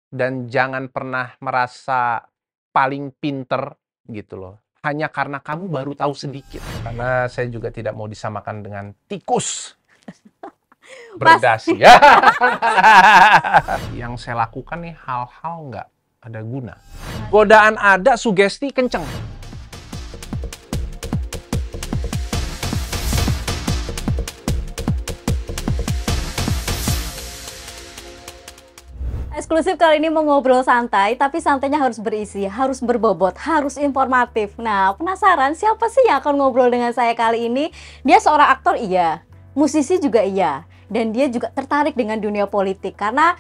dan jangan pernah merasa paling pinter gitu loh, hanya karena kamu baru tahu sedikit. Karena saya juga tidak mau disamakan dengan tikus berdasi. Pasti. Yang saya lakukan nih hal-hal nggak ada guna. Godaan ada, sugesti kenceng. Eksklusif kali ini mau ngobrol santai, tapi santainya harus berisi, harus berbobot, harus informatif. Nah, penasaran siapa sih yang akan ngobrol dengan saya kali ini? Dia seorang aktor, iya. Musisi juga iya. Dan dia juga tertarik dengan dunia politik karena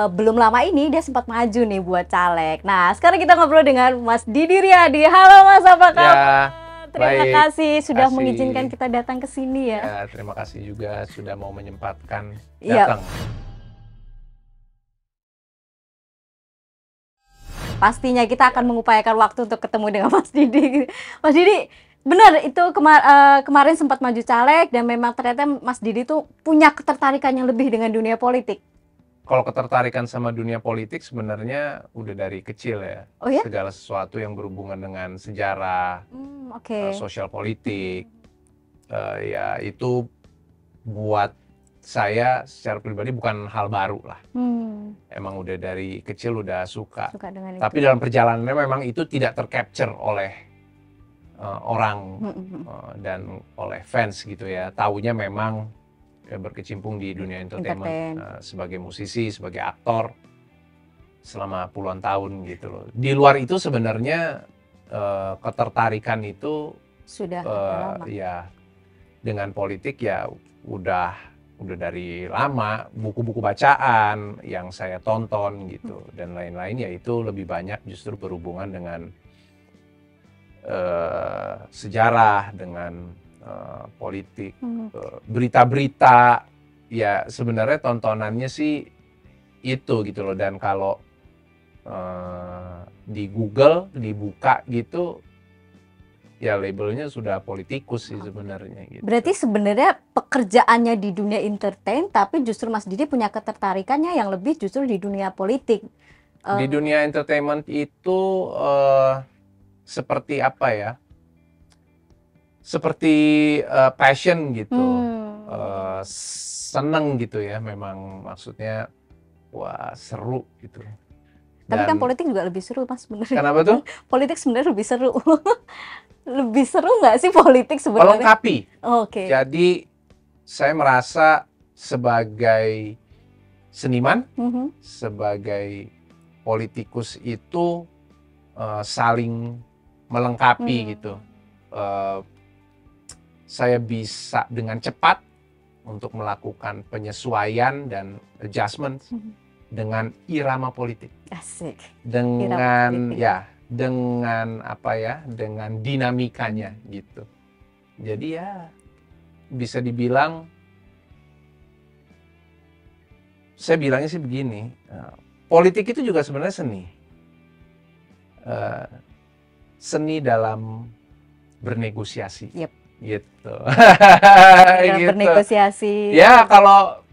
belum lama ini dia sempat maju nih buat caleg. Nah, sekarang kita ngobrol dengan Mas Didi Riyadi. Halo Mas, apa kabar? Ya, Terima baik. kasih sudah Kasih. mengizinkan kita datang ke sini ya. Ya, terima kasih juga sudah mau menyempatkan Iya. datang. Pastinya kita akan mengupayakan waktu untuk ketemu dengan Mas Didi. Mas Didi, benar itu kemarin sempat maju caleg dan memang ternyata Mas Didi tuh punya ketertarikan yang lebih dengan dunia politik. Kalau ketertarikan sama dunia politik sebenarnya udah dari kecil ya. Oh ya? Segala sesuatu yang berhubungan dengan sejarah, Oke. sosial politik, ya itu buat saya secara pribadi bukan hal baru lah. Emang udah dari kecil udah suka. Suka dengan Tapi itu. dalam perjalanannya memang itu tidak tercapture oleh orang dan oleh fans gitu ya. Taunya memang ya, berkecimpung di dunia entertainment sebagai musisi, sebagai aktor selama puluhan tahun gitu loh. Di luar itu sebenarnya ketertarikan itu Sudah lama. ya dengan politik ya udah dari lama, buku-buku bacaan yang saya tonton gitu dan lain-lain ya itu lebih banyak justru berhubungan dengan sejarah, dengan politik, berita-berita ya sebenarnya tontonannya sih itu gitu loh. Dan kalau di Google dibuka gitu ya labelnya sudah politikus sih sebenarnya gitu. Berarti sebenarnya pekerjaannya di dunia entertain, tapi justru Mas Didi punya ketertarikannya yang lebih justru di dunia politik. Di dunia entertainment itu seperti apa ya? Seperti passion gitu, seneng gitu ya. Memang maksudnya wah seru gitu. Tapi kan politik juga lebih seru Mas sebenarnya. Kenapa tuh? Politik sebenarnya lebih seru. Lebih seru nggak sih politik sebenarnya? Melengkapi. Oke. Jadi saya merasa sebagai seniman, sebagai politikus itu saling melengkapi gitu. Saya bisa dengan cepat untuk melakukan penyesuaian dan adjustment dengan irama politik. Asik. Dengan ya, dengan apa ya, dengan dinamikanya gitu. Jadi ya bisa dibilang, saya bilangnya sih begini, politik itu juga sebenarnya seni. Seni dalam bernegosiasi. Yep. Gitu. Gitu. Bernegosiasi. Ya kalau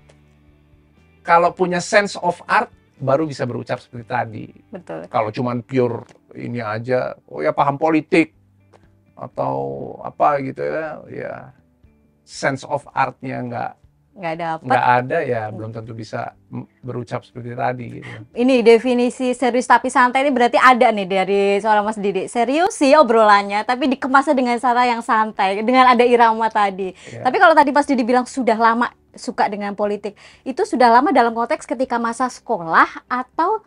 punya sense of art baru bisa berucap seperti tadi. Betul. Kalau cuman pure ini aja, oh ya paham politik atau apa gitu ya sense of artnya nggak ada ya belum tentu bisa berucap seperti tadi gitu. Ini definisi serius tapi santai ini berarti ada nih dari seorang Mas Didi. Serius sih obrolannya, tapi dikemasnya dengan cara yang santai, dengan ada irama tadi. Ya. Tapi kalau tadi Mas Didi bilang sudah lama suka dengan politik, itu sudah lama dalam konteks ketika masa sekolah atau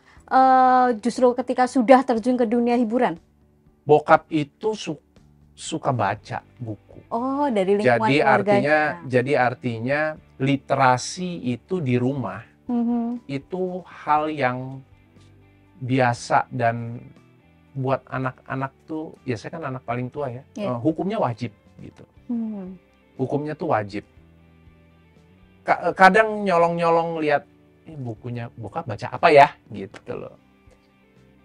justru ketika sudah terjun ke dunia hiburan? Bokap itu suka baca buku. Oh, dari lingkungan keluarganya. Jadi artinya literasi itu di rumah itu hal yang biasa dan buat anak-anak tuh, ya saya kan anak paling tua ya, hukumnya wajib gitu. Hukumnya tuh wajib. Kadang nyolong-nyolong lihat bukunya bokap baca apa ya gitu loh.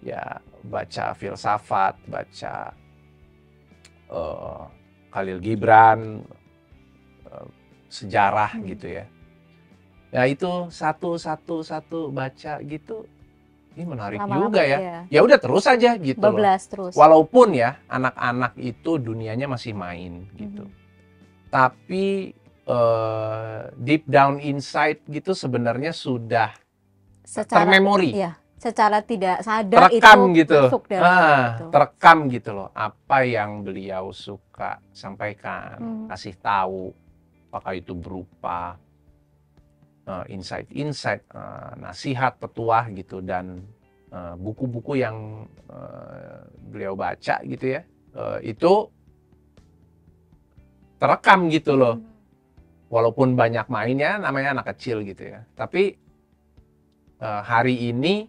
Ya baca filsafat, baca Khalil Gibran, sejarah gitu ya. Ya itu satu baca gitu ini menarik Lama-lama juga ya. ya. Ya udah terus aja gitu loh. Bablas terus. Walaupun ya anak-anak itu dunianya masih main gitu. Tapi deep down inside gitu sebenarnya sudah termemori. Iya, secara tidak sadar Terekam itu gitu. masuk dalam itu. Terekam gitu loh. Apa yang beliau suka sampaikan, kasih tahu. Apakah itu berupa insight-insight, nasihat, petuah gitu, dan buku-buku yang beliau baca gitu ya, itu terekam gitu loh. Walaupun banyak mainnya, namanya anak kecil gitu ya. Tapi hari ini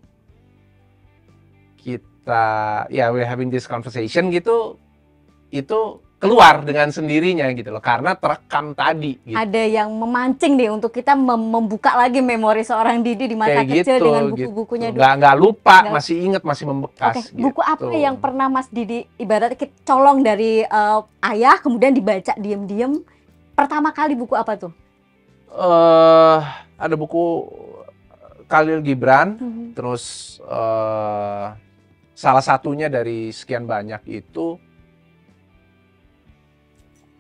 kita, ya we're having this conversation gitu, itu keluar dengan sendirinya gitu loh, karena terekam tadi gitu. Ada yang memancing deh untuk kita membuka lagi memori seorang Didi di masa Kayak kecil gitu, dengan buku-bukunya gitu. Nggak lupa, masih inget, masih membekas. Oke, buku apa gitu. yang pernah Mas Didi ibaratnya colong dari ayah kemudian dibaca diem-diem? Pertama kali buku apa tuh? Ada buku Khalil Gibran, terus salah satunya dari sekian banyak itu,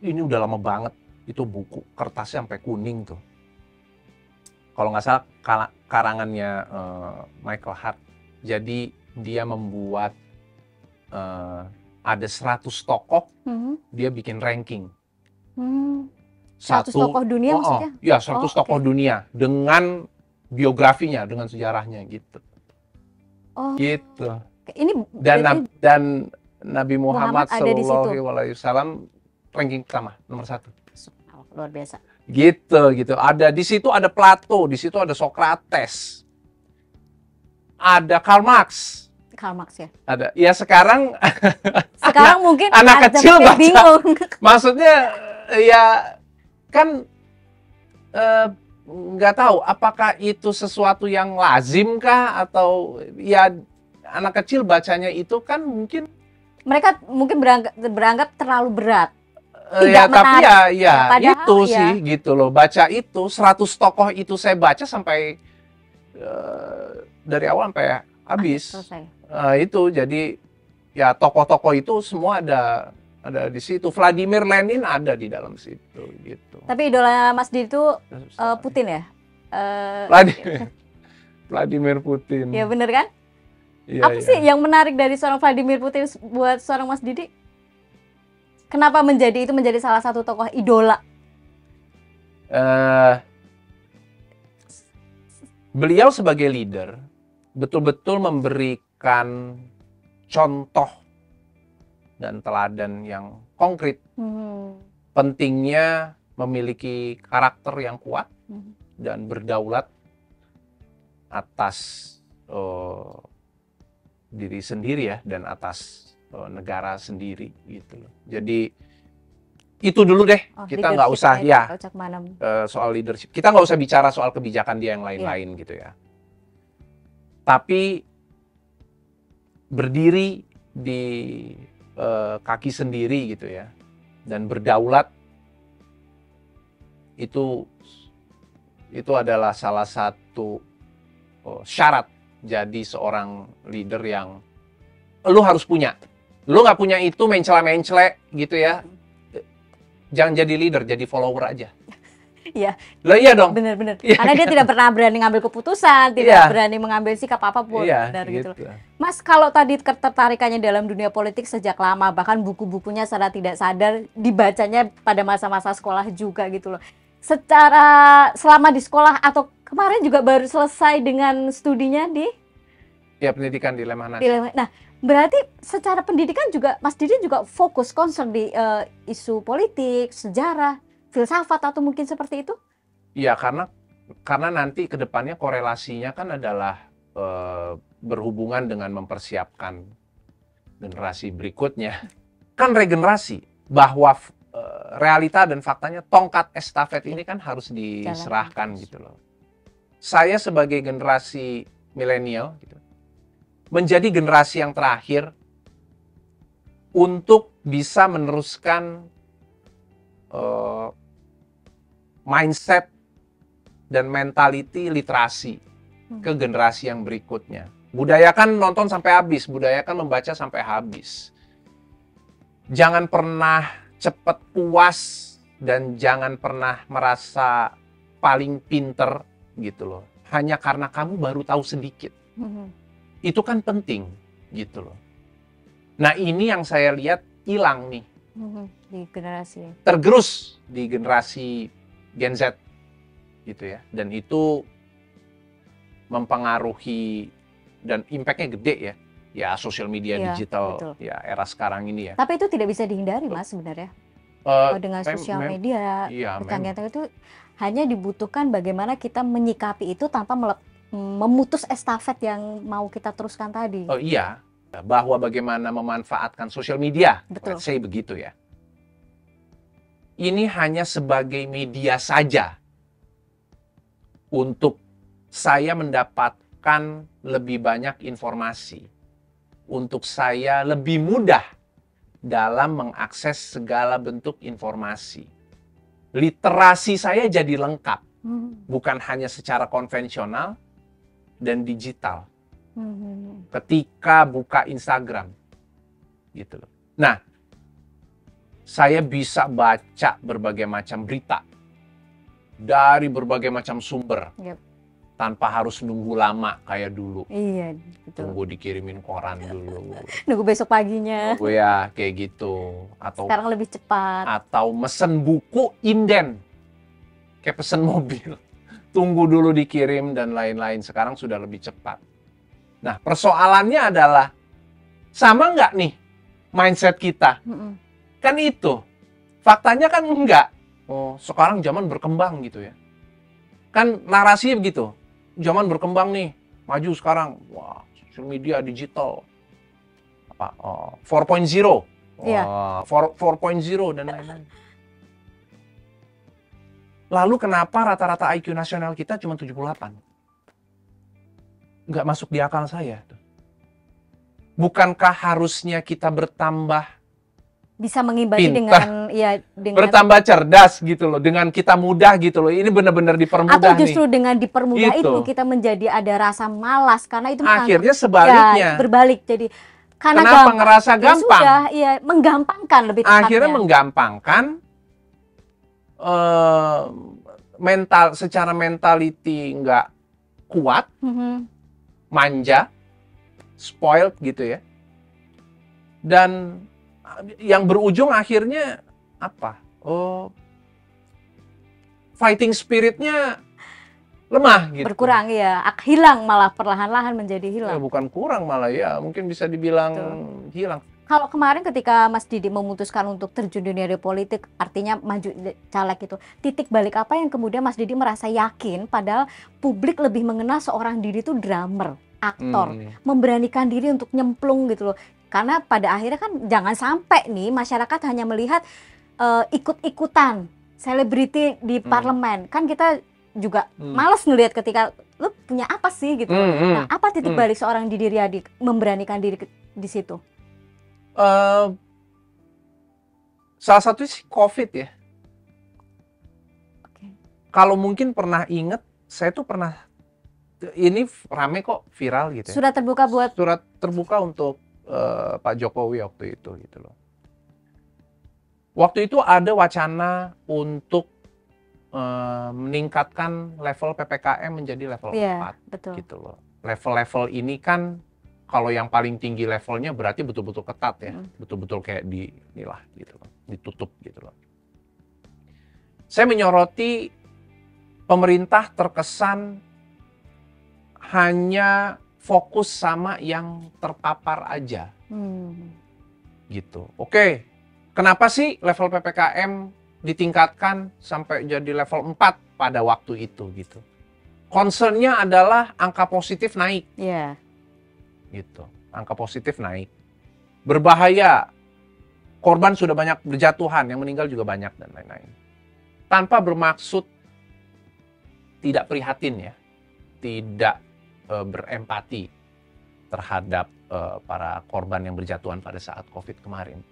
ini udah lama banget, itu buku kertasnya sampai kuning tuh. Kalau nggak salah karangannya Michael Hart. Jadi dia membuat ada 100 tokoh, dia bikin ranking. 100 tokoh dunia maksudnya? Ya, 100 tokoh dunia dengan biografinya, dengan sejarahnya gitu. Gitu. Ini dan Nabi Muhammad SAW ranking pertama, nomor 1. Luar biasa. Gitu. Ada di situ, ada Plato, di situ ada Socrates, ada Karl Marx. Karl Marx ya. Ada. Ya sekarang mungkin anak kecil baca. Bingung. Maksudnya ya kan nggak tahu apakah itu sesuatu yang lazim kah, atau ya anak kecil bacanya itu kan mungkin mereka mungkin beranggap terlalu berat. Ya, tapi ya itu sih gitu loh, baca itu 100 tokoh itu saya baca sampai dari awal sampai habis. Itu jadi ya tokoh-tokoh itu semua ada di situ. Vladimir Lenin ada di dalam situ gitu. Tapi idola Mas Didi itu Putin ya? Vladimir Putin. Ya bener kan? Ya, apa sih yang menarik dari seorang Vladimir Putin buat seorang Mas Didi? Kenapa menjadi salah satu tokoh idola? Beliau sebagai leader betul-betul memberikan contoh dan teladan yang konkret. Pentingnya memiliki karakter yang kuat dan berdaulat atas diri sendiri ya, dan atas negara sendiri gitu loh. Jadi itu dulu deh, kita nggak usah ya soal leadership. Kita nggak usah bicara soal kebijakan dia yang lain-lain gitu ya. Tapi berdiri di kaki sendiri gitu ya, dan berdaulat itu adalah salah satu syarat jadi seorang leader yang lu harus punya. Lu nggak punya itu, mencela-mencele gitu ya, jangan jadi leader, jadi follower aja. Iya. Lah iya dong. Bener-bener. Karena dia tidak pernah berani ngambil keputusan, tidak berani mengambil sikap apapun. Gitu. Mas, kalau tadi ketertarikannya dalam dunia politik sejak lama, bahkan buku-bukunya secara tidak sadar dibacanya pada masa-masa sekolah juga gitu loh. Selama di sekolah atau kemarin juga baru selesai dengan studinya di pendidikan di Lemhanas. Nah, berarti secara pendidikan juga Mas Didi juga fokus concern di isu politik, sejarah, filsafat, atau mungkin seperti itu? Iya, karena nanti ke depannya korelasinya kan adalah berhubungan dengan mempersiapkan generasi berikutnya. Kan regenerasi, bahwa realita dan faktanya tongkat estafet ini kan harus diserahkan gitu loh. Saya sebagai generasi milenial gitu, menjadi generasi yang terakhir untuk bisa meneruskan mindset dan mentality literasi ke generasi yang berikutnya. Budayakan nonton sampai habis, budayakan membaca sampai habis. Jangan pernah cepat puas dan jangan pernah merasa paling pinter gitu loh. Hanya karena kamu baru tahu sedikit. Itu kan penting gitu loh. Nah, ini yang saya lihat hilang nih. Di generasi. Tergerus di generasi Gen Z gitu ya. Dan itu mempengaruhi dan impact-nya gede ya. Ya, sosial media digital, betul. Ya era sekarang ini ya. Tapi itu tidak bisa dihindari, Mas, sebenarnya. Dengan sosial media, kecanggihan itu hanya dibutuhkan bagaimana kita menyikapi itu tanpa memutus estafet yang mau kita teruskan tadi. Oh iya, bahwa bagaimana memanfaatkan sosial media, let's say begitu ya. Ini hanya sebagai media saja untuk saya mendapatkan lebih banyak informasi, untuk saya lebih mudah dalam mengakses segala bentuk informasi. Literasi saya jadi lengkap, bukan hanya secara konvensional dan digital. Ketika buka Instagram, gitu loh. Nah, saya bisa baca berbagai macam berita dari berbagai macam sumber. Tanpa harus nunggu lama kayak dulu. Iya, betul. Tunggu dikirimin koran dulu. Nunggu besok paginya. Nunggu ya, kayak gitu. Atau sekarang lebih cepat. Atau mesen buku inden. Kayak pesen mobil. Tunggu dulu dikirim dan lain-lain. Sekarang sudah lebih cepat. Nah, persoalannya adalah, sama nggak nih mindset kita? Kan itu. Faktanya kan enggak. Oh, sekarang zaman berkembang gitu ya. Kan narasinya begitu. Zaman berkembang nih, maju sekarang. Wah, social media digital. 4.0. 4.0 dan lain-lain. Lalu kenapa rata-rata IQ nasional kita cuma 78? Nggak masuk di akal saya. Bukankah harusnya kita bertambah bisa mengimbangi dengan bertambah cerdas gitu loh, dengan kita mudah gitu loh. Ini benar-benar dipermudah nih. Atau justru dengan dipermudah itu kita menjadi ada rasa malas karena itu akhirnya sebaliknya. Berbalik jadi karena kenapa ngerasa gampang? Ya sudah, menggampangkan lebih tepatnya. Akhirnya menggampangkan secara mentality nggak kuat, manja, spoiled gitu ya. Dan yang berujung akhirnya apa? Oh, fighting spiritnya lemah gitu. Berkurang ya, hilang malah perlahan-lahan menjadi hilang. Ya, bukan kurang malah ya, mungkin bisa dibilang hilang. Kalau kemarin ketika Mas Didi memutuskan untuk terjun dunia politik, artinya maju caleg itu, titik balik apa yang kemudian Mas Didi merasa yakin padahal publik lebih mengenal seorang Didi itu drummer, aktor, memberanikan diri untuk nyemplung gitu loh. Karena pada akhirnya kan jangan sampai nih masyarakat hanya melihat ikut-ikutan selebriti di parlemen. Kan kita juga malas ngelihat ketika lu punya apa sih gitu. Nah, apa titik balik seorang Didi Riyadi memberanikan diri di situ? Salah satu sih COVID ya. Kalau mungkin pernah inget, saya tuh pernah, ini rame kok viral gitu ya. Surat terbuka untuk Pak Jokowi waktu itu gitu loh. Waktu itu ada wacana untuk meningkatkan level PPKM menjadi level 4 betul. Gitu loh. Level-level ini kan kalau yang paling tinggi levelnya berarti betul-betul ketat ya. Betul-betul kayak inilah gitu loh, ditutup gitu loh. Saya menyoroti pemerintah terkesan hanya fokus sama yang terpapar aja, gitu. Oke, kenapa sih level PPKM ditingkatkan sampai jadi level 4 pada waktu itu, gitu. Concernnya adalah angka positif naik, gitu. Angka positif naik, berbahaya, korban sudah banyak berjatuhan, yang meninggal juga banyak dan lain-lain. Tanpa bermaksud tidak prihatin ya, tidak berempati terhadap para korban yang berjatuhan pada saat COVID kemarin.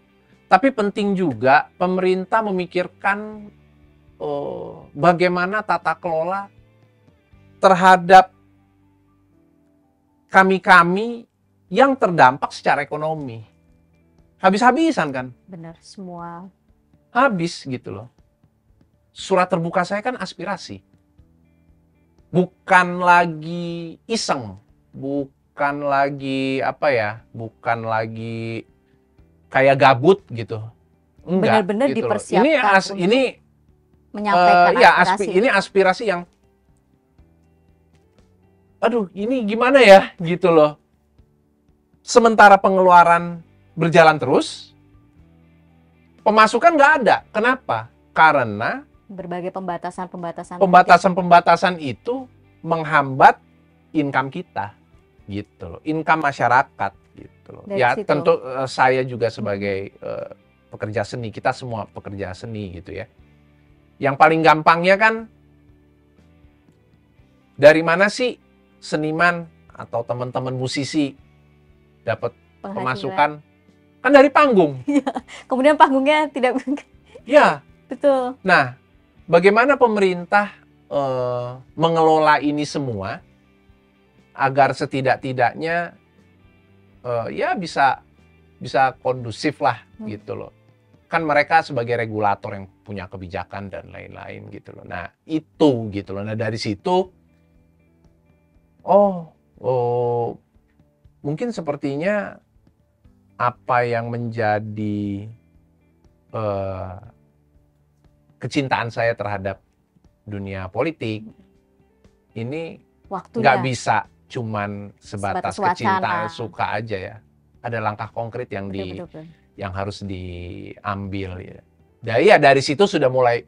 Tapi penting juga pemerintah memikirkan bagaimana tata kelola terhadap kami-kami yang terdampak secara ekonomi. Habis-habisan kan? Benar, semua. Habis gitu loh. Surat terbuka saya kan aspirasi. Bukan lagi iseng. Bukan lagi bukan lagi kayak gabut gitu. Enggak. Benar-benar gitu loh. dipersiapkan Ini menyampaikan aspirasi. ini aspirasi yang aduh, ini gimana ya gitu loh. Sementara pengeluaran berjalan terus, pemasukan nggak ada. Kenapa? Karena berbagai pembatasan itu menghambat income kita, gitu loh. Income masyarakat, gitu loh. Dari ya situ. tentu saya juga sebagai pekerja seni, kita semua pekerja seni gitu ya. Yang paling gampangnya kan dari mana sih seniman atau teman-teman musisi dapat pemasukan? Kan dari panggung. Kemudian panggungnya tidak. Ya. Betul. Nah, bagaimana pemerintah mengelola ini semua agar setidak-tidaknya ya bisa kondusif lah gitu loh. Kan mereka sebagai regulator yang punya kebijakan dan lain-lain gitu loh. Nah, itu gitu loh. Nah, dari situ mungkin sepertinya apa yang menjadi kecintaan saya terhadap dunia politik ini nggak bisa cuman sebatas kecintaan suka aja ya. Ada langkah konkret yang yang harus diambil ya. Dari situ sudah mulai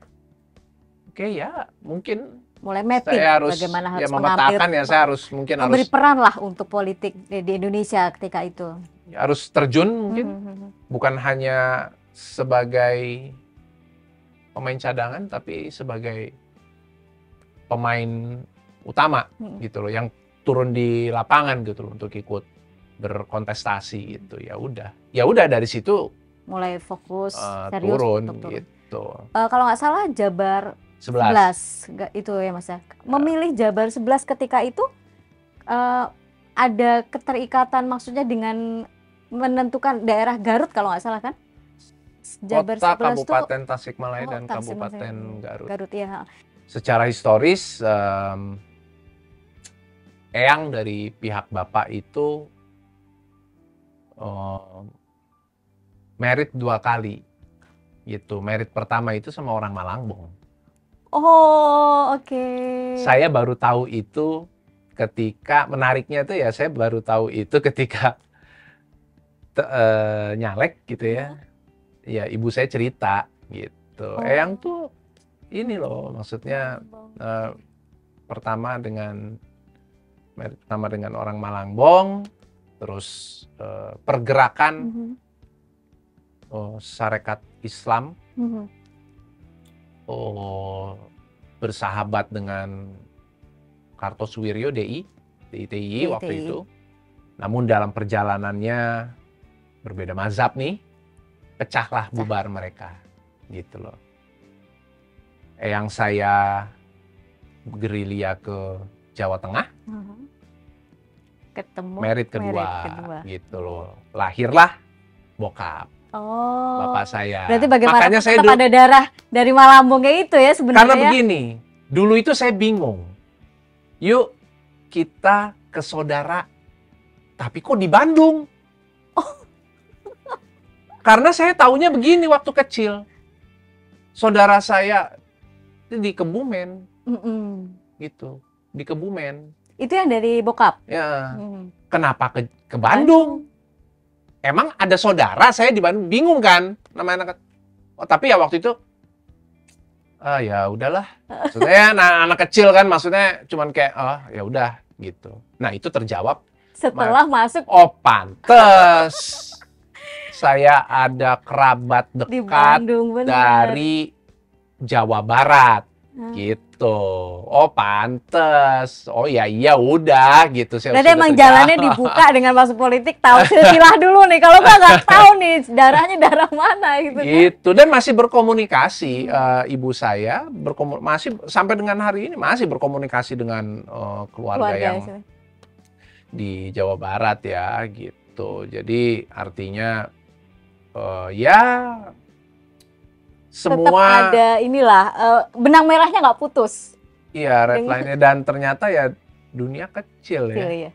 ya mungkin mulai mapping saya harus bagaimana harus memetakan ya, saya harus mungkin memberi peran lah untuk politik di Indonesia ketika itu. Harus terjun mungkin, bukan hanya sebagai pemain cadangan, tapi sebagai pemain utama gitu loh, yang turun di lapangan gitu loh untuk ikut berkontestasi gitu. Ya udah dari situ mulai fokus serius turun untuk gitu. Kalau nggak salah Jabar 11 itu ya Mas ya. Memilih Jabar 11 ketika itu ada keterikatan, maksudnya dengan menentukan daerah Garut kalau nggak salah kan? Jabar Kota, 11 Kabupaten Tasikmalaya dan Kabupaten Garut. Ya. Secara historis eyang dari pihak bapak itu merit 2 kali gitu. Merit pertama itu sama orang Malangbong. Oh, oke. Saya baru tahu itu ketika, menariknya itu ya, saya baru tahu itu ketika nyalek gitu ya. Ya ibu saya cerita gitu. Eyang tuh ini loh, maksudnya pertama dengan orang Malangbong, terus pergerakan Sarekat Islam, bersahabat dengan Kartosuwiryo DITI waktu itu. Namun dalam perjalanannya berbeda mazhab nih, pecahlah, bubar mereka gitu loh. Yang saya gerilya ke Jawa Tengah, ketemu merit kedua gitu loh. Lahirlah bokap. Bapak saya. Berarti bagaimana makanya saya tetap ada darah dari Malangbongnya itu ya sebenarnya. Karena begini, dulu itu saya bingung. Yuk kita ke saudara, tapi kok di Bandung? Karena saya taunya begini waktu kecil. Saudara saya itu di Kebumen. Gitu, di Kebumen. Itu yang dari bokap? Ya. Kenapa ke Bandung? Emang ada saudara saya di Bandung, bingung kan namanya anak. Tapi ya waktu itu ya udahlah. Maksudnya anak kecil kan, maksudnya cuman kayak ya udah gitu. Nah, itu terjawab setelah masuk. Oh, pantes. Saya ada kerabat dekat di Bandung, dari Jawa Barat. Gitu. Oh, pantes. Oh ya, iya udah gitu. Berarti emang jalannya dibuka dengan masuk politik, tahu silsilah dulu nih. Kalau nggak tahu nih darahnya darah mana gitu. Gitu. Dan masih berkomunikasi. Ibu saya masih sampai dengan hari ini masih berkomunikasi dengan keluarga di Jawa Barat ya gitu. Jadi artinya ya Tetap semua ada inilah benang merahnya nggak putus. iya red line-nya, dan ternyata ya dunia kecil ya. Ya.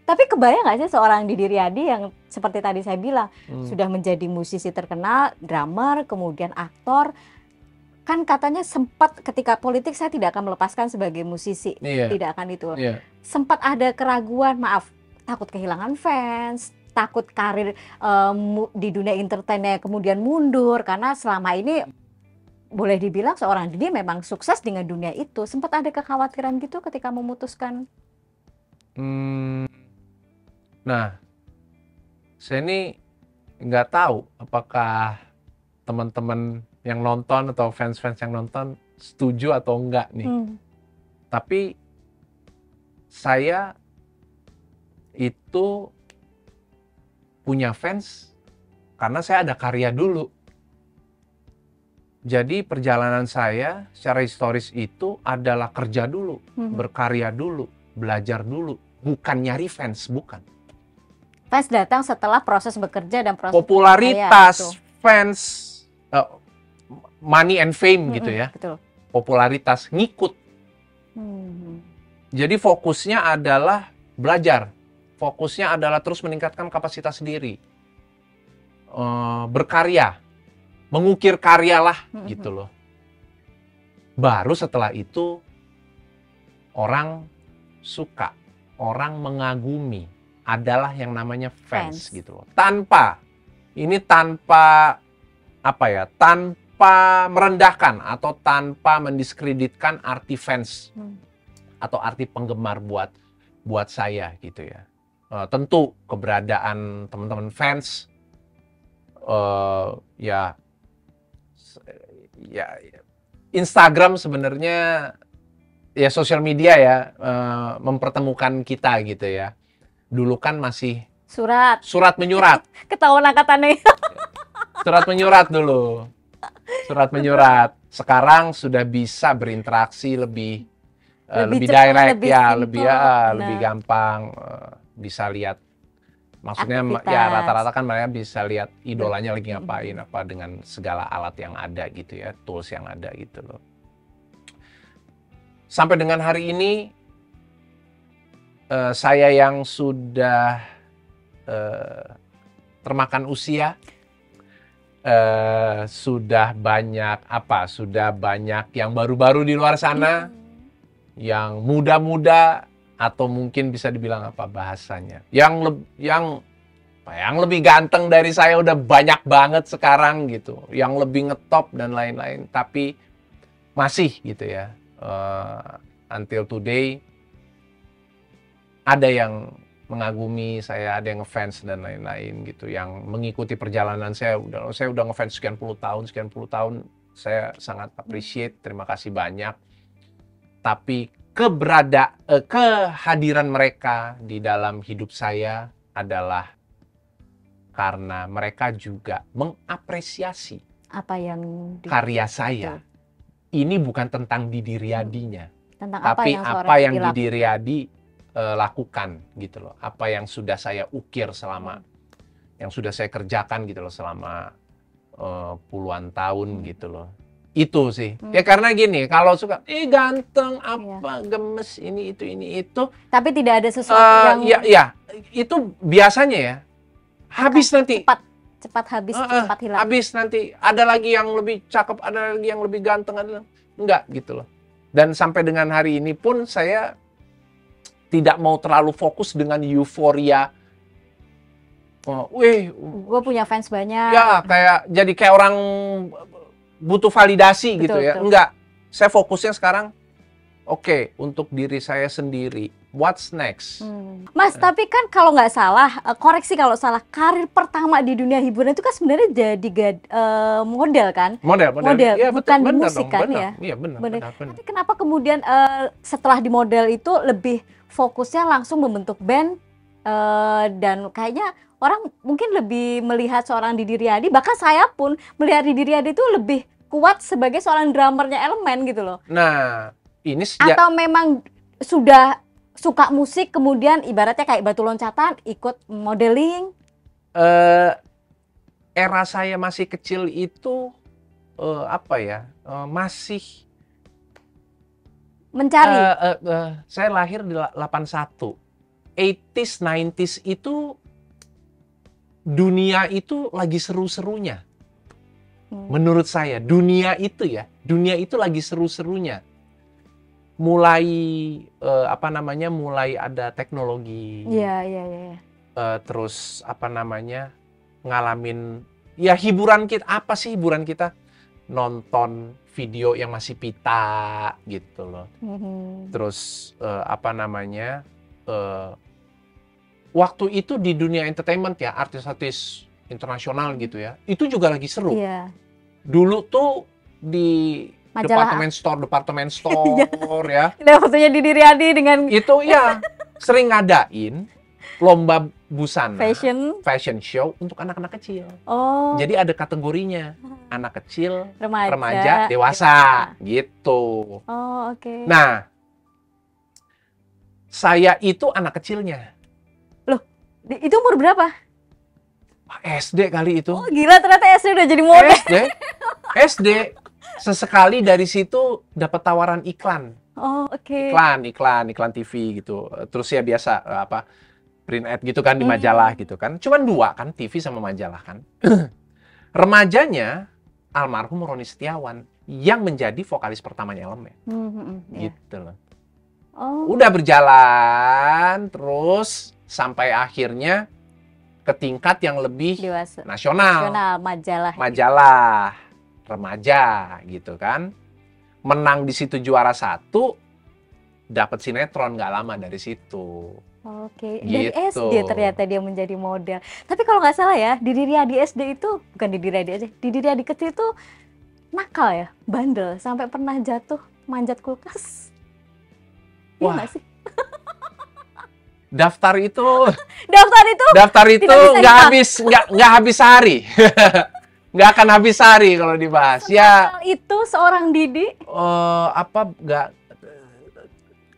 Tapi kebayang nggak sih seorang Didi Riyadi yang seperti tadi saya bilang sudah menjadi musisi terkenal, drummer, kemudian aktor. Kan katanya sempat ketika politik saya tidak akan melepaskan sebagai musisi, tidak akan itu. Sempat ada keraguan, maaf, takut kehilangan fans, takut karir di dunia entertainnya kemudian mundur karena selama ini boleh dibilang seorang Didi memang sukses dengan dunia itu. Sempat ada kekhawatiran gitu ketika memutuskan? Nah, saya ini nggak tahu apakah teman-teman yang nonton atau fans-fans yang nonton setuju atau enggak nih. Tapi saya itu punya fans karena saya ada karya dulu. Jadi perjalanan saya secara historis itu adalah kerja dulu, berkarya dulu, belajar dulu, bukan nyari fans, bukan. Fans datang setelah proses bekerja dan proses popularitas, fans, money and fame gitu ya. Betul. Popularitas ngikut. Jadi fokusnya adalah belajar. Fokusnya adalah terus meningkatkan kapasitas diri. Berkarya. Mengukir karyalah gitu loh. Baru setelah itu orang suka, orang mengagumi, adalah yang namanya fans gitu loh. Tanpa merendahkan atau tanpa mendiskreditkan arti fans atau arti penggemar buat saya gitu ya. Tentu keberadaan teman-teman fans ya Instagram sebenarnya ya sosial media ya mempertemukan kita gitu ya. Dulu kan masih surat menyurat. Ketahuan angkatannya. Surat menyurat dulu. Surat menyurat. Sekarang sudah bisa berinteraksi lebih direct ya, lebih gampang, bisa lihat. Maksudnya aktivitas. Ya rata-rata kan mereka bisa lihat idolanya lagi ngapain apa dengan segala alat yang ada gitu ya, tools yang ada gitu loh. Sampai dengan hari ini saya yang sudah termakan usia, sudah banyak yang baru-baru di luar sana, yang muda-muda atau mungkin bisa dibilang apa bahasanya, yang lebih ganteng dari saya udah banyak banget sekarang gitu, yang lebih ngetop dan lain-lain, tapi masih gitu ya, until today ada yang mengagumi saya, ada yang ngefans dan lain-lain gitu, yang mengikuti perjalanan saya udah ngefans sekian puluh tahun, saya sangat appreciate, terima kasih banyak. Tapi kehadiran mereka di dalam hidup saya adalah karena mereka juga mengapresiasi apa yang karya saya. Ini bukan tentang Didi Riyadinya, tapi apa yang Didi Riyadi lakukan gitu loh, apa yang sudah saya ukir yang sudah saya kerjakan gitu loh selama puluhan tahun gitu loh. Itu sih ya, karena gini, kalau suka ganteng apa gemes ini itu, tapi tidak ada sesuatu yang itu biasanya ya habis nanti cepat habis, cepat hilang. Habis nanti ada lagi yang lebih cakep, ada lagi yang lebih ganteng, enggak gitu loh. Dan sampai dengan hari ini pun saya tidak mau terlalu fokus dengan euforia. Gue punya fans banyak. Ya, jadi kayak orang butuh validasi gitu ya. Betul. Enggak. Saya fokusnya sekarang untuk diri saya sendiri. What's next? Mas, tapi kan kalau nggak salah, koreksi kalau salah, karir pertama di dunia hiburan itu kan sebenarnya jadi model kan? Model. Ya, bukan di musik kan ya? Iya, benar. Tapi kenapa kemudian setelah di model itu lebih fokusnya langsung membentuk band, dan kayaknya orang mungkin lebih melihat seorang Didi Riyadi, bahkan saya pun melihat Didi Riyadi itu lebih kuat sebagai seorang drummernya Elemen gitu loh. Nah, ini atau memang sudah suka musik kemudian ibaratnya kayak batu loncatan ikut modeling? Era saya masih kecil itu apa ya? Masih Mencari. saya lahir di 81. 80s, 90s itu dunia itu lagi seru-serunya. Menurut saya, dunia itu lagi seru-serunya. Mulai apa namanya? Mulai ada teknologi. Iya. Terus apa namanya? Ngalamin ya hiburan kita, apa sih hiburan kita? Nonton video yang masih pita gitu loh. Terus apa namanya? Waktu itu di dunia entertainment ya, artis-artis internasional gitu ya, itu juga lagi seru. Iya. Dulu tuh di Majalah departemen store ya. Ada fotonya Didi Riyadi dengan Itu ya sering ngadain lomba busana, fashion show untuk anak-anak kecil. Oh. Jadi ada kategorinya, anak kecil, remaja, dewasa gitu. Oh, oke. Nah, saya itu anak kecilnya. Loh, itu umur berapa? SD kali itu. Oh, gila ternyata SD udah jadi model. SD. Sesekali dari situ dapat tawaran iklan. Oh, oke. Iklan TV gitu. Terus ya biasa apa print ad gitu kan di majalah gitu kan. Cuman 2 kan, TV sama majalah kan. Remajanya almarhum Roni Setiawan yang menjadi vokalis pertamanya Elemen. Gitu loh. Oh. Udah berjalan terus sampai akhirnya ke tingkat yang lebih dewasa. Nasional, majalah remaja gitu kan. Menang di situ juara 1, dapat sinetron nggak lama dari situ. Oke, gitu. Dari SD ternyata dia menjadi model. Tapi kalau nggak salah ya, Didi Riyadi SD itu, bukan Didi Riyadi aja, Didi Riyadi kecil itu nakal ya, bandel, sampai pernah jatuh manjat kulkas. Iya nggak sih? Daftar itu nggak habis hari. Nggak akan habis hari kalau dibahas. Ya itu seorang Didi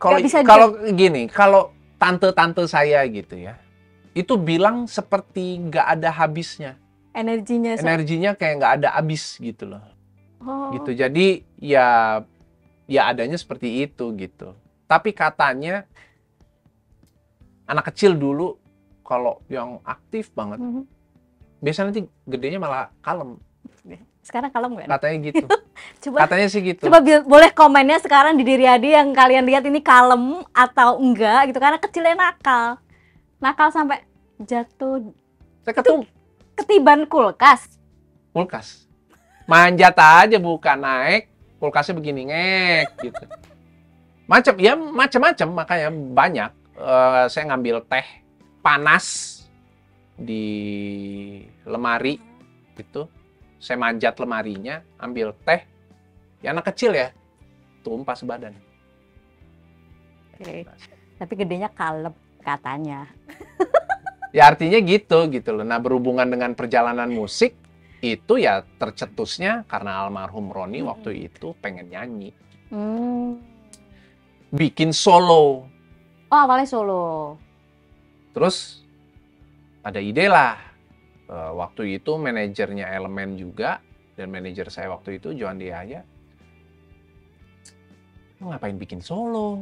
kalau gini, kalau tante-tante saya gitu ya, itu bilang seperti nggak ada habisnya. Energinya kayak nggak ada habis gitu loh. Gitu. Jadi ya adanya seperti itu gitu. Tapi katanya anak kecil dulu kalau yang aktif banget, biasanya nanti gedenya malah kalem. Sekarang kalem nggak? Katanya gitu. Katanya sih gitu. Coba boleh komennya sekarang di Didi Riyadi yang kalian lihat ini kalem atau enggak gitu, karena kecilnya nakal sampai jatuh. Ketiban kulkas. Manjat aja bukan naik, kulkasnya begini ngek gitu. Macam-macam makanya banyak. Saya ngambil teh panas di lemari gitu. Saya manjat lemarinya, ambil teh. Ya anak kecil ya, tumpah sebadan. Oke. Tapi gedenya kalem katanya. Ya artinya gitu loh. Nah, berhubungan dengan perjalanan musik itu ya tercetusnya karena almarhum Roni waktu itu pengen nyanyi. Bikin solo. Oh, awalnya solo. Terus ada ide lah. Waktu itu manajernya Elemen juga, dan manajer saya waktu itu Johan Diaya, ngapain bikin solo?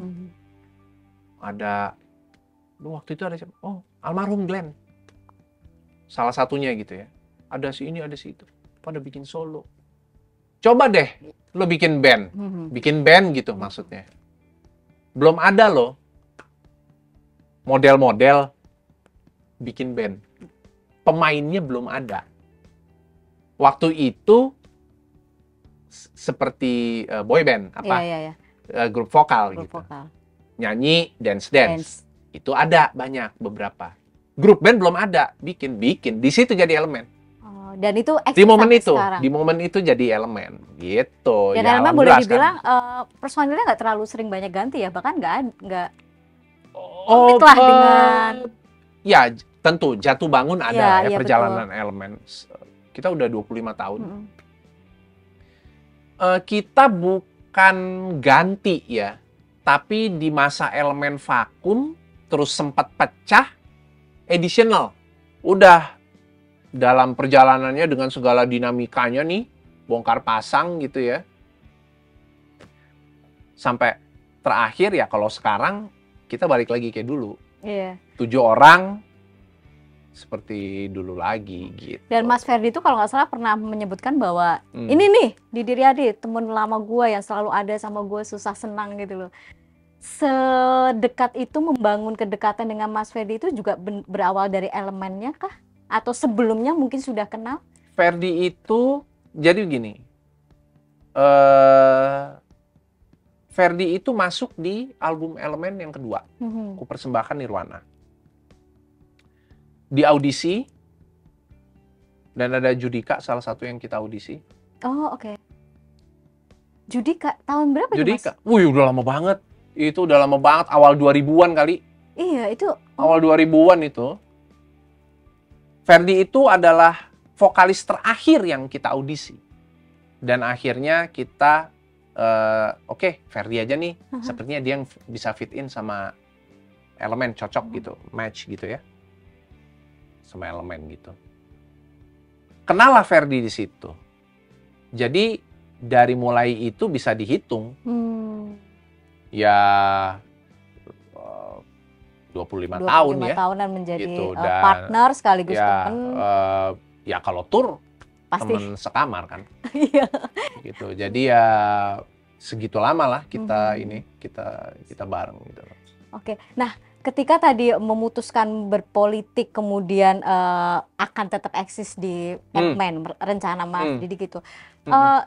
Waktu itu ada siapa? Oh, almarhum Glenn. Salah satunya gitu ya. Ada si ini, ada si itu. Pada bikin solo. Coba deh, lo bikin band. Bikin band gitu maksudnya. Belum ada loh model-model bikin band. Pemainnya belum ada. Waktu itu seperti boy band, grup vokal gitu. Nyanyi, dance. Itu ada banyak beberapa. Grup band belum ada, bikin. Di situ jadi Elemen. Dan itu di momen itu jadi Elemen gitu. Dan ya, Elemen boleh dibilang personilnya nggak terlalu sering banyak ganti ya, bahkan nggak lah dengan ya tentu jatuh bangun ada ya perjalanan betul. Elemen. Kita udah 25 tahun. Kita bukan ganti ya, tapi di masa elemen vakum terus sempat pecah, additional. Udah dalam perjalanannya dengan segala dinamikanya nih, bongkar pasang gitu ya. Sampai terakhir ya kalau sekarang kita balik lagi kayak dulu. Iya. 7 orang seperti dulu lagi gitu. Dan Mas Ferdi itu kalau nggak salah pernah menyebutkan bahwa ini nih Didi Riyadi, temen lama gue yang selalu ada sama gue susah senang gitu loh. Sedekat itu membangun kedekatan dengan Mas Ferdi itu juga berawal dari elemennya kah? Atau sebelumnya mungkin sudah kenal? Ferdi itu jadi gini, Ferdi itu masuk di album Elemen yang kedua, Ku Persembahkan Nirwana. Di audisi, dan ada Judika salah satu yang kita audisi. Oh oke. Judika tahun berapa Judika? itu Mas? Wih udah lama banget. Itu udah lama banget, awal 2000-an kali. Iya itu. Awal 2000-an itu. Ferdi itu adalah vokalis terakhir yang kita audisi. Dan akhirnya kita, oke, Ferdi aja nih. Sepertinya dia yang bisa fit in sama Elemen, cocok gitu, match gitu ya. Sama Elemen gitu. Kenal lah Ferdi di situ. Jadi dari mulai itu bisa dihitung. Ya 25 tahun ya. 25 tahunan menjadi gitu. partner sekaligus ya, teman. Ya kalau tur Pasti. teman sekamar kan. Iya. Gitu. Jadi ya segitu lama lah kita ini kita bareng gitu. Oke. Nah, ketika tadi memutuskan berpolitik kemudian akan tetap eksis di Elemen, rencana Mas Didi gitu.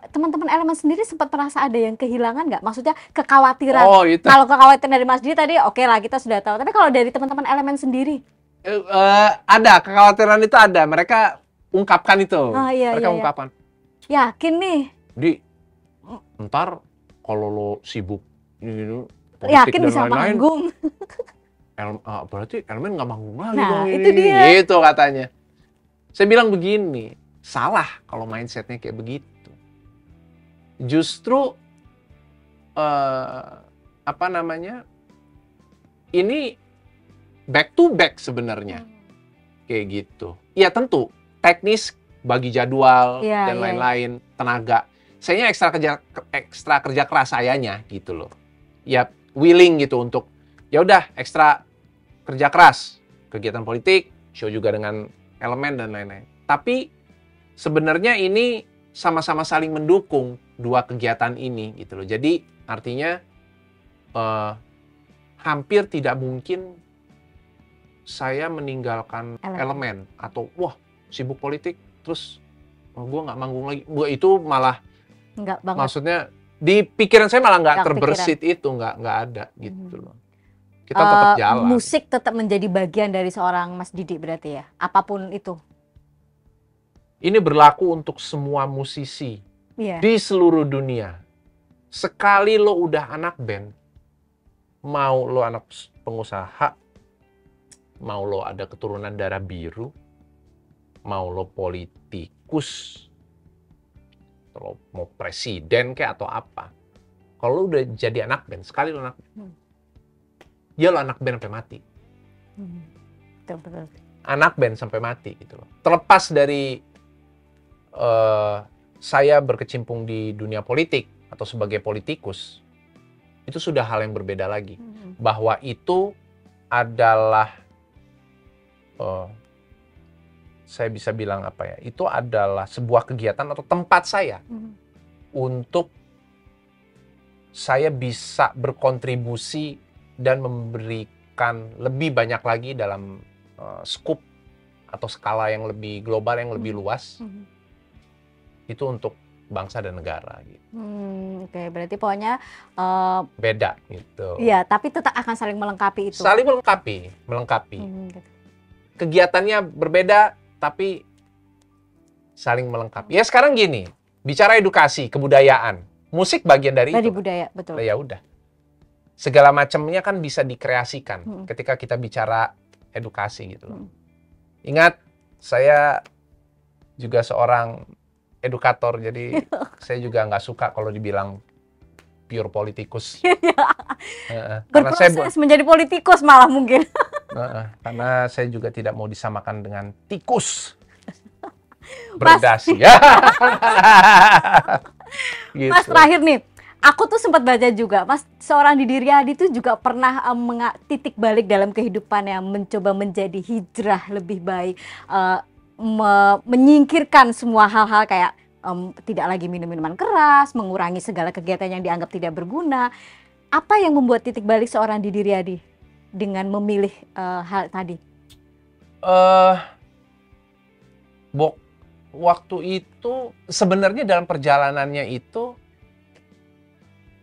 Teman-teman Elemen sendiri sempat merasa ada yang kehilangan nggak? Maksudnya kekhawatiran. Oh, itu. Kalau kekhawatiran dari Mas Didi tadi oke lah kita sudah tahu. Tapi kalau dari teman-teman Elemen sendiri? Ada, kekhawatiran itu ada. Mereka ungkapkan itu. Iya, Mereka iya, ungkapkan. Yakin nih? Di, ntar kalau lo sibuk gitu, Yakin bisa manggung? Berarti Elemen nggak manggung lagi Nah, dong itu ini. dia. Gitu katanya. Saya bilang begini, salah kalau mindsetnya kayak begitu. Justru apa namanya? Ini back to back sebenarnya. Kayak gitu. Ya tentu teknis bagi jadwal dan lain-lain, tenaga. Sayanya ekstra kerja keras sayanya gitu loh. Ya willing gitu untuk ya udah ekstra kerja keras, kegiatan politik, show juga dengan Elemen dan lain-lain. Tapi sebenarnya ini sama-sama saling mendukung dua kegiatan ini gitu loh. Jadi artinya hampir tidak mungkin saya meninggalkan Elemen atau wah sibuk politik terus gue nggak manggung lagi. Gue itu malah nggak banget. Maksudnya di pikiran saya malah nggak terbersit itu, nggak ada gitu loh. Kita tetap jalan. Musik tetap menjadi bagian dari seorang Mas Didi berarti ya, apapun itu. Ini berlaku untuk semua musisi di seluruh dunia. Sekali lo udah anak band, mau lo anak pengusaha, mau lo ada keturunan darah biru, mau lo politikus, lo mau presiden kayak atau apa, kalau lo udah jadi anak band, sekali lo anak band, ya lo anak band sampai mati. Betul. Anak band sampai mati gitu loh. Terlepas dari saya berkecimpung di dunia politik atau sebagai politikus, itu sudah hal yang berbeda lagi. Bahwa itu adalah saya bisa bilang apa ya, itu adalah sebuah kegiatan atau tempat saya untuk saya bisa berkontribusi dan memberikan lebih banyak lagi dalam skup atau skala yang lebih global, yang lebih luas. Itu untuk bangsa dan negara gitu. Oke, berarti pokoknya beda gitu. Iya, tapi tetap akan saling melengkapi itu. Saling melengkapi. Gitu. Kegiatannya berbeda tapi saling melengkapi. Ya sekarang gini, bicara edukasi, kebudayaan, musik bagian dari itu. Dari budaya, betul. Ya udah. Segala macamnya kan bisa dikreasikan ketika kita bicara edukasi gitu loh. Ingat, saya juga seorang edukator, jadi saya juga nggak suka kalau dibilang pure politikus. Karena Berproses menjadi politikus malah mungkin. Karena saya juga tidak mau disamakan dengan tikus berdasi. Ya. Gitu. Mas, terakhir nih, aku tuh sempat baca juga, Mas, seorang Didi Riyadi tuh juga pernah titik balik dalam kehidupannya, mencoba menjadi hijrah lebih baik, menyingkirkan semua hal-hal kayak tidak lagi minum minuman keras, mengurangi segala kegiatan yang dianggap tidak berguna. Apa yang membuat titik balik seorang Didi Riyadi dengan memilih hal tadi? Waktu itu sebenarnya dalam perjalanannya itu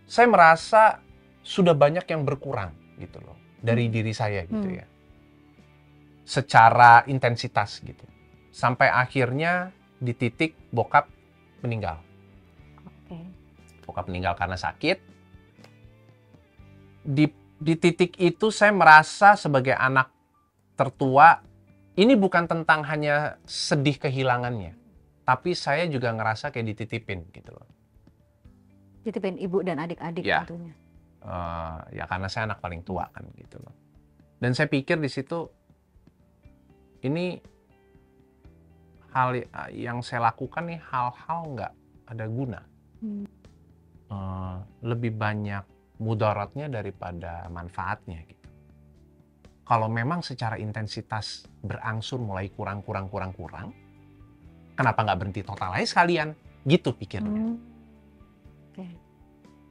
saya merasa sudah banyak yang berkurang gitu loh dari diri saya gitu ya. Secara intensitas gitu. Sampai akhirnya di titik bokap meninggal. Bokap meninggal karena sakit. Di titik itu saya merasa sebagai anak tertua, ini bukan tentang hanya sedih kehilangannya, tapi saya juga ngerasa kayak dititipin gitu loh. Dititipin ibu dan adik-adik ya. tentunya. Ya karena saya anak paling tua kan gitu loh. Dan saya pikir di situ ini hal yang saya lakukan nih hal-hal nggak ada guna. Lebih banyak mudaratnya daripada manfaatnya gitu. Kalau memang secara intensitas berangsur mulai kurang, kenapa nggak berhenti total aja sekalian? Gitu pikirnya.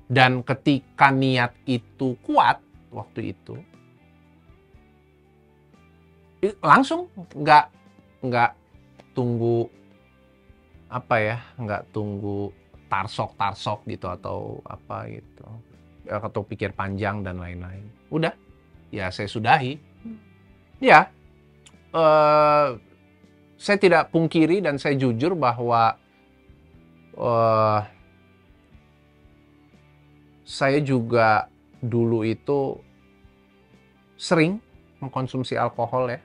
Dan ketika niat itu kuat waktu itu, langsung nggak tunggu nggak tunggu tarsok gitu atau apa gitu, atau pikir panjang dan lain-lain. Udah. Ya saya sudahi. Ya, saya tidak pungkiri dan saya jujur bahwa saya juga dulu itu sering mengkonsumsi alkohol ya.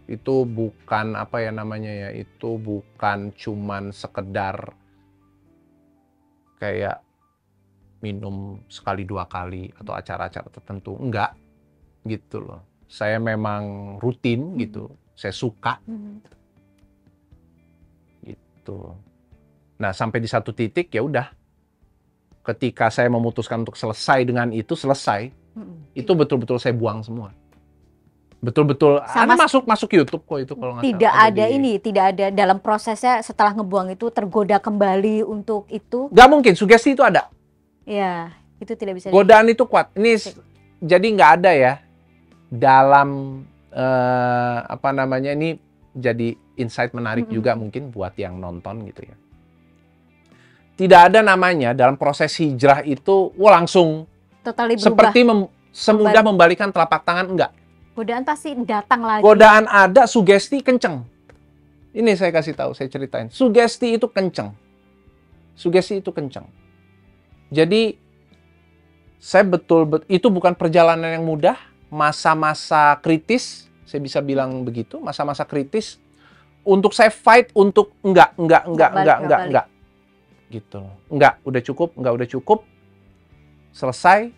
Itu bukan itu bukan cuman sekedar kayak minum sekali dua kali atau acara-acara tertentu, enggak. Gitu loh. Saya memang rutin gitu. Saya suka. Gitu. Nah, sampai di satu titik ya udah. Ketika saya memutuskan untuk selesai dengan itu, itu betul-betul saya buang semua. Betul-betul ada masuk YouTube kok itu kalau nggak salah. Tidak ada dalam prosesnya setelah ngebuang itu tergoda kembali untuk itu. Nggak mungkin, sugesti itu ada. Ya, itu tidak bisa. Godaan itu kuat. Ini jadi nggak ada ya. Dalam ini jadi insight menarik juga mungkin buat yang nonton gitu ya. Tidak ada namanya dalam proses hijrah itu langsung totally berubah. Seperti semudah membalikan telapak tangan, enggak. Godaan pasti datang lagi. Godaan ada, sugesti kenceng. Ini saya kasih tahu, saya ceritain. Sugesti itu kenceng. Jadi saya itu bukan perjalanan yang mudah. Masa-masa kritis, saya bisa bilang begitu, masa-masa kritis untuk saya fight untuk enggak. Gitu. Enggak, udah cukup. Selesai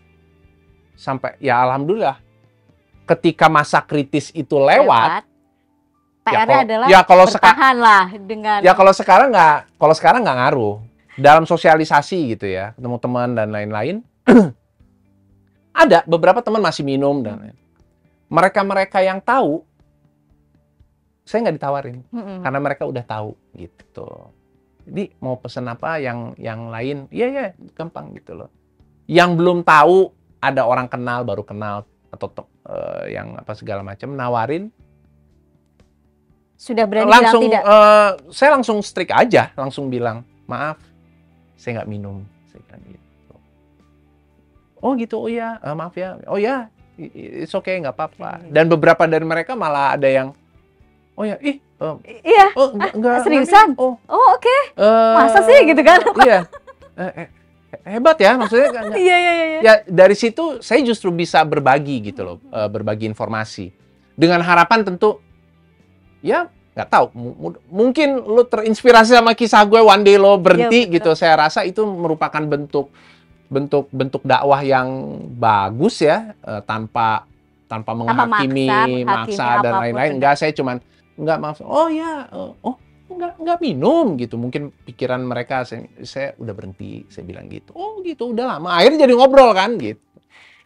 sampai ya alhamdulillah. Ketika masa kritis itu lewat, PR-nya adalah bertahan lah dengan. Ya kalau sekarang nggak ngaruh. Dalam sosialisasi gitu ya, ketemu teman dan lain-lain. Ada beberapa teman masih minum dan lain. Mereka yang tahu, saya nggak ditawarin karena mereka udah tahu gitu. Jadi mau pesen apa yang lain, iya gampang gitu loh. Yang belum tahu ada orang kenal baru kenal atau yang apa segala macam nawarin. Sudah berani langsung bilang tidak? Saya langsung strict aja, langsung bilang maaf, saya nggak minum, saya bilang gitu. Oh gitu, oh ya, maaf ya, oh ya, it's okay, nggak apa-apa. Dan beberapa dari mereka malah ada yang, oh ya, iya, oh enggak, seriusan? Oh oke. Masa sih gitu kan? Iya, hebat ya, maksudnya. Iya. Ya dari situ saya justru bisa berbagi gitu loh, berbagi informasi. Dengan harapan tentu, ya nggak tahu, mungkin lo terinspirasi sama kisah gue, one day lo berhenti gitu. Saya rasa itu merupakan bentuk bentuk dakwah yang bagus ya, tanpa menghakimi, maksa dan lain-lain. Enggak, saya cuman enggak maksud, oh ya, oh enggak minum gitu. Mungkin pikiran mereka, saya udah berhenti, saya bilang gitu. Oh gitu, udah lama. Akhirnya jadi ngobrol kan gitu.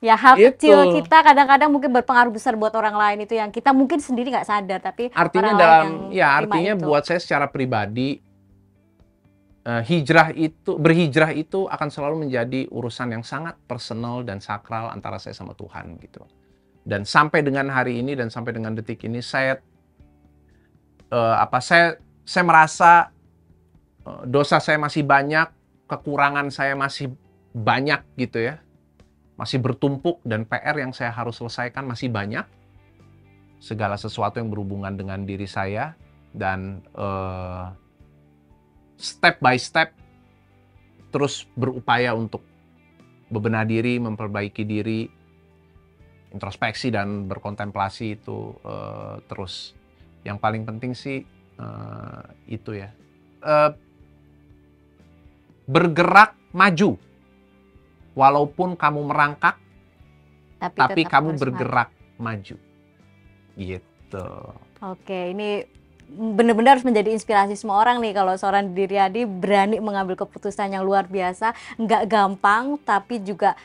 Ya, hal kecil kita kadang-kadang mungkin berpengaruh besar buat orang lain, itu yang kita mungkin sendiri nggak sadar, tapi artinya orang lain yang artinya itu. Buat saya secara pribadi, berhijrah itu akan selalu menjadi urusan yang sangat personal dan sakral antara saya sama Tuhan gitu. Dan sampai dengan hari ini dan sampai dengan detik ini saya merasa dosa saya masih banyak, kekurangan saya masih banyak gitu ya. Masih bertumpuk dan PR yang saya harus selesaikan masih banyak. Segala sesuatu yang berhubungan dengan diri saya dan step by step terus berupaya untuk bebenah diri, memperbaiki diri, introspeksi dan berkontemplasi itu terus. Yang paling penting sih itu ya, bergerak maju. Walaupun kamu merangkak, tapi kamu bergerak maju. Gitu. Oke, ini benar-benar harus menjadi inspirasi semua orang nih, kalau seorang Didi Riyadi berani mengambil keputusan yang luar biasa, nggak gampang, tapi juga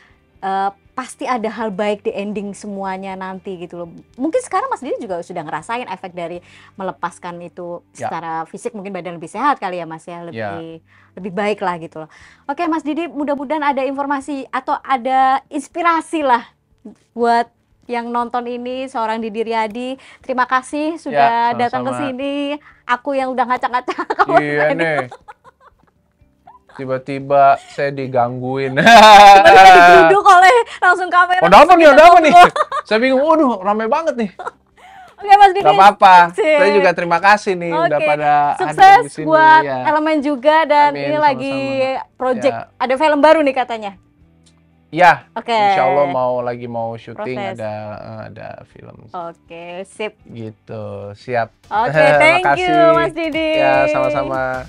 pasti ada hal baik di ending semuanya nanti gitu loh. Mungkin sekarang Mas Didi juga sudah ngerasain efek dari melepaskan itu secara fisik, mungkin badan lebih sehat kali ya Mas ya, lebih baik lah gitu loh. Oke Mas Didi, mudah-mudahan ada informasi atau ada inspirasi lah buat yang nonton ini, seorang Didi Riyadi. Terima kasih sudah datang ke sini. Aku yang udah ngacak-ngacak. Iya nih. Tiba-tiba saya digangguin. Tiba-tiba digeruduk oleh langsung kamera. Ada apa nih? Saya bingung, waduh rame banget nih. Oke Mas Didi. Gak apa-apa, saya juga terima kasih nih udah pada hadir di sini. Sukses buat Elemen juga, dan ini lagi project, ada film baru nih katanya. Ya, insya Allah mau syuting, ada film. Oke, sip. Gitu, siap. Oke, thank you Mas Didi. Ya, sama-sama.